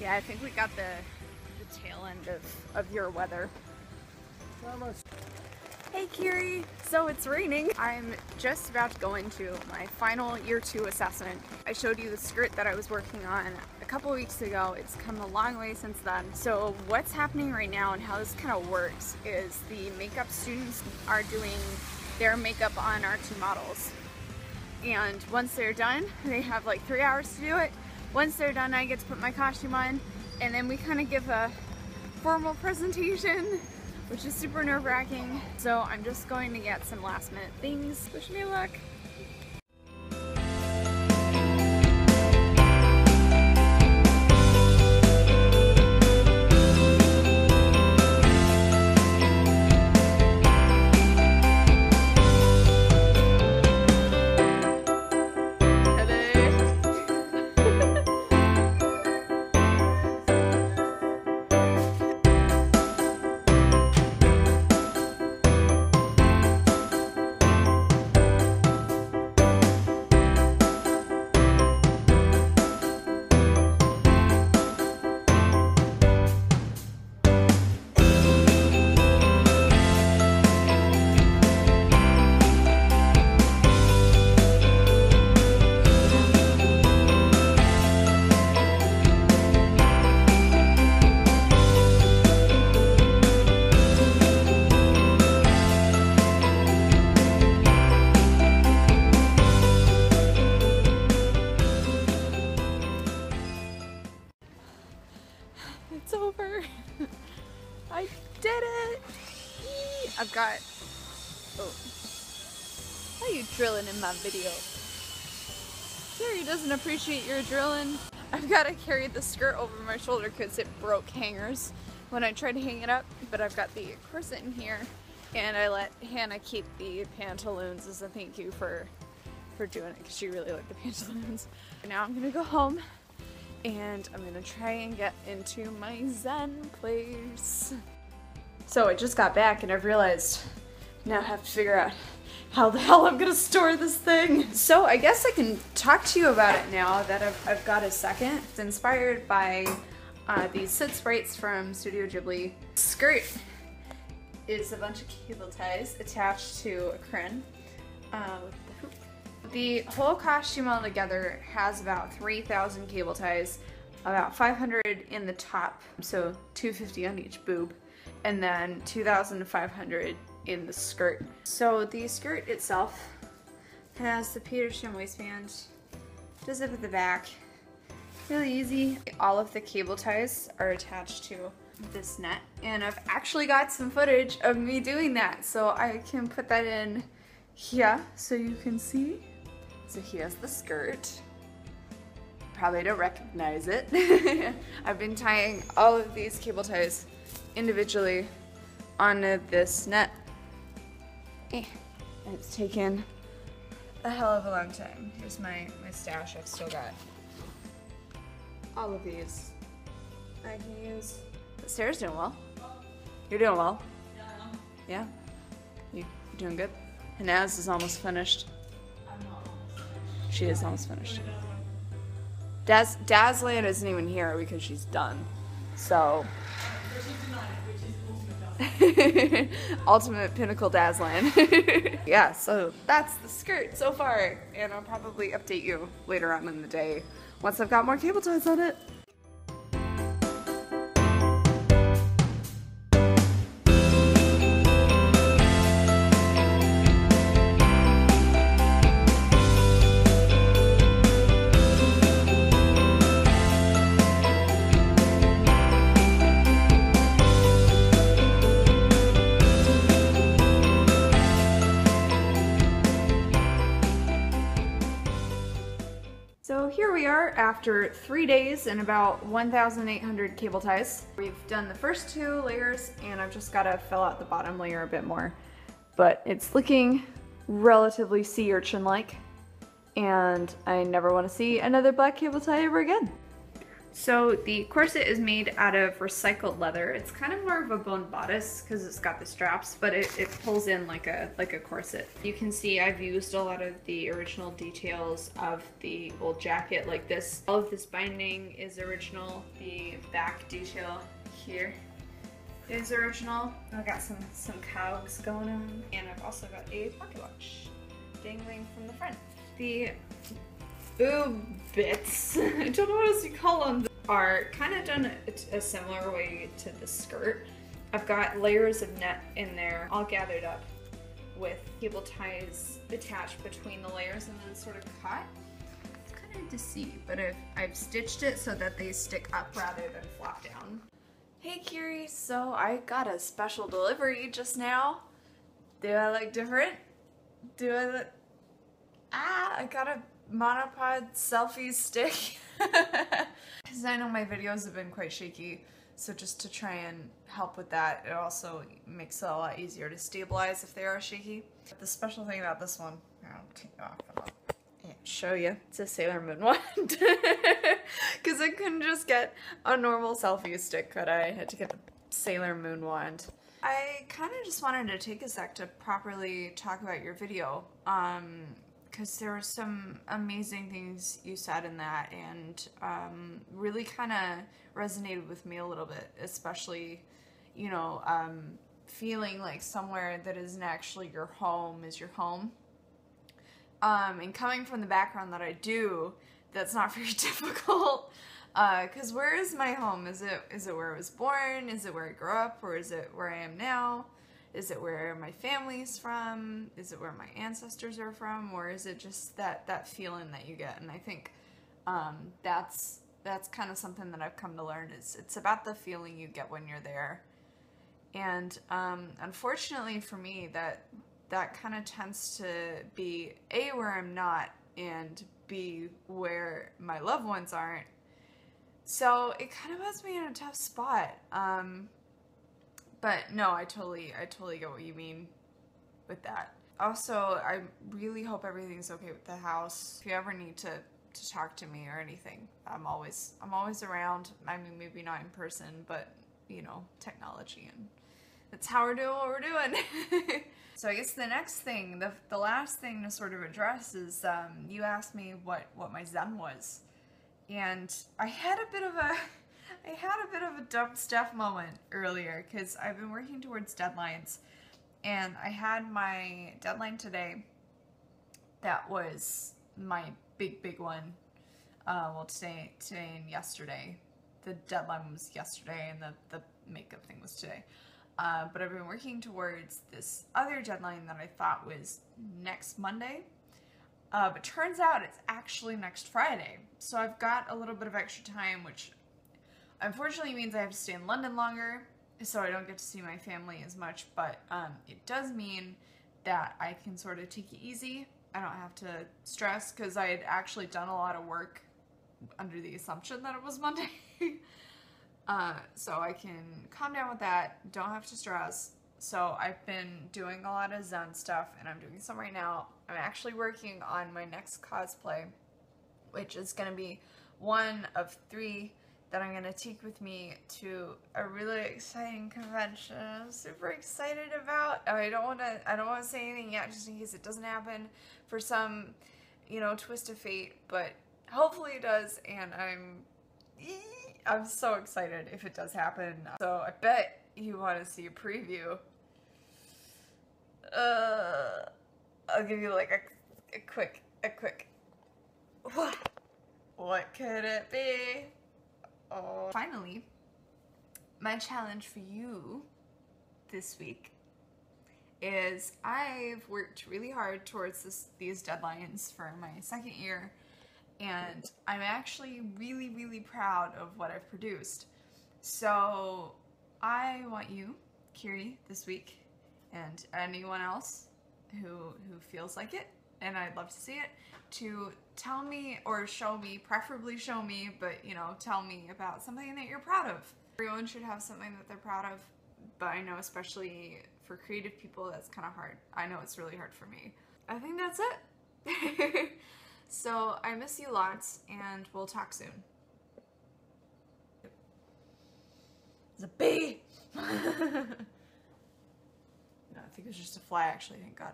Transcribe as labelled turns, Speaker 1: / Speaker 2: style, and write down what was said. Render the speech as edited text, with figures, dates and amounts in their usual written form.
Speaker 1: Yeah, I think we got the tail end of your weather. Hey Kiri! So it's raining. I'm just about to go into my final year 2 assessment. I showed you the skirt that I was working on a couple weeks ago. It's come a long way since then. So what's happening right now and how this kind of works is the makeup students are doing their makeup on our 2 models. And once they're done, they have like 3 hours to do it. Once they're done, I get to put my costume on, and then we kind of give a formal presentation, which is super nerve-wracking. So I'm just going to get some last minute things. Wish me luck. It's over. I did it. I've got, oh, why are you drilling in my video? Jerry doesn't appreciate your drilling. I've got to carry the skirt over my shoulder because it broke hangers when I tried to hang it up, but I've got the corset in here, and I let Hannah keep the pantaloons as a thank you for doing it because she really liked the pantaloons. Now I'm gonna go home and I'm gonna try and get into my Zen place. So I just got back and I've realized now I have to figure out how the hell I'm gonna store this thing. So I guess I can talk to you about it now that I've got a second. It's inspired by these sit sprites from Studio Ghibli. Skirt is a bunch of cable ties attached to a crin with the hoop. The whole costume altogether has about 3,000 cable ties, about 500 in the top, so 250 on each boob, and then 2,500 in the skirt. So the skirt itself has the Peterson waistband, the zip at the back, really easy. All of the cable ties are attached to this net, and I've actually got some footage of me doing that, so I can put that in here so you can see. So here's the skirt. Probably don't recognize it. I've been tying all of these cable ties individually onto this net. And it's taken a hell of a long time. Here's my stash. I've still got all of these I can use. Sarah's doing well. You're doing well. Yeah? You doing good? And Naz is almost finished. She is almost finished. Dazland isn't even here because she's done. So. Ultimate pinnacle Dazland. Yeah, so that's the skirt so far. And I'll probably update you later on in the day once I've got more cable ties on it. So here we are after 3 days and about 1,800 cable ties. We've done the first 2 layers and I've just got to fill out the bottom layer a bit more. But it's looking relatively sea urchin-like, and I never want to see another black cable tie ever again. So the corset is made out of recycled leather. It's kind of more of a bone bodice because it's got the straps, but it pulls in like a corset. You can see I've used a lot of the original details of the old jacket like this. All of this binding is original. The back detail here is original. I've got some cogs going on, and I've also got a pocket watch dangling from the front. The boob bits, I don't know what else you call them, are kind of done a similar way to the skirt. I've got layers of net in there all gathered up with cable ties attached between the layers and then sort of cut. It's kind of hard to see, but I've stitched it so that they stick up rather than flop down. Hey Kiri, so I got a special delivery just now. Do I look different? Do I look... I got a monopod selfie stick. Because I know my videos have been quite shaky, so just to try and help with that, it also makes it a lot easier to stabilize if they are shaky. But the special thing about this one, I'll take it off and I'll show you. It's a Sailor Moon wand. Because I couldn't just get a normal selfie stick, could I? I had to get the Sailor Moon wand. I kind of just wanted to take a sec to properly talk about your video. Because there were some amazing things you said in that, and really kind of resonated with me a little bit, especially, you know, feeling like somewhere that isn't actually your home is your home. And coming from the background that I do, that's not very difficult. Because where is my home? Is it where I was born? Is it where I grew up? Or is it where I am now? Is it where my family's from? Is it where my ancestors are from? Or is it just that feeling that you get? And I think that's kind of something that I've come to learn. It's about the feeling you get when you're there. And unfortunately for me, that kind of tends to be A, where I'm not, and B, where my loved ones aren't. So it kind of puts me in a tough spot. But no, I totally get what you mean with that. Also, I really hope everything's okay with the house. If you ever need to talk to me or anything, I'm always around. I mean, maybe not in person, but you know, technology, and that's how we're doing what we're doing. So I guess the next thing, the last thing to sort of address is you asked me what my Zen was, and I had a bit of a dumb stuff moment earlier because I've been working towards deadlines, and I had my deadline today. That was my big one. Well, today and yesterday. The deadline was yesterday, and the makeup thing was today. But I've been working towards this other deadline that I thought was next Monday. But turns out it's actually next Friday. So I've got a little bit of extra time, which unfortunately means I have to stay in London longer, so I don't get to see my family as much, but it does mean that I can sort of take it easy. I don't have to stress, because I had actually done a lot of work under the assumption that it was Monday. So I can calm down with that, don't have to stress. So I've been doing a lot of Zen stuff, and I'm doing some right now. I'm actually working on my next cosplay, which is going to be one of 3 that I'm going to take with me to a really exciting convention I'm super excited about. I don't want to say anything yet, just in case it doesn't happen for some, you know, twist of fate, but hopefully it does, and I'm so excited if it does happen. So I bet you want to see a preview. I'll give you like a quick what could it be? Oh. Finally, my challenge for you this week is I've worked really hard towards these deadlines for my second year, and I'm actually really proud of what I've produced. So I want you, Kiri, this week, and anyone else who feels like it, and I'd love to see it, to tell me or show me, preferably show me, but you know, tell me about something that you're proud of. Everyone should have something that they're proud of, but I know especially for creative people that's kind of hard. I know it's really hard for me. I think that's it. So I miss you lots, and we'll talk soon.
Speaker 2: It's a bee! No, I think it was just a fly, actually, thank God.